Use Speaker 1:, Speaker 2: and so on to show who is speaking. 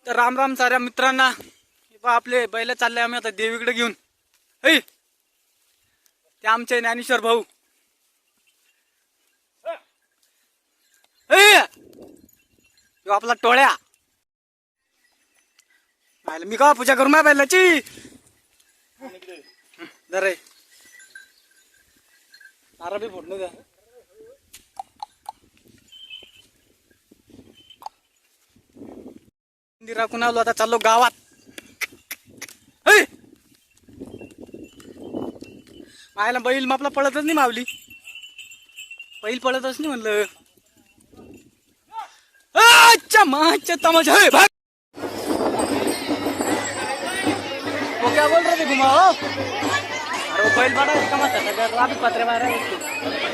Speaker 1: तर राम राम साऱ्या मित्रांना. आपले बैल चालले आम्ही आता देवीकडे घेऊन. हे ते आमचे ज्ञानेश्वर भाऊ. आपला टोळ्या. मी का पूजा करू माझ्या बैलाची. जरा तारा बी फोडणं द्या. मंदिराकून आलो आता चाललो गावात. मायला बैल आपला पळतच नाही मावली. बैल पळतच नाही म्हणलं. अच्छा माच्या तमाशा है भाग. वो क्या बोल रहे थे घुमाओ. अरे बैल बड़ा तमाशा था. अभी पत्रे मारा उसको.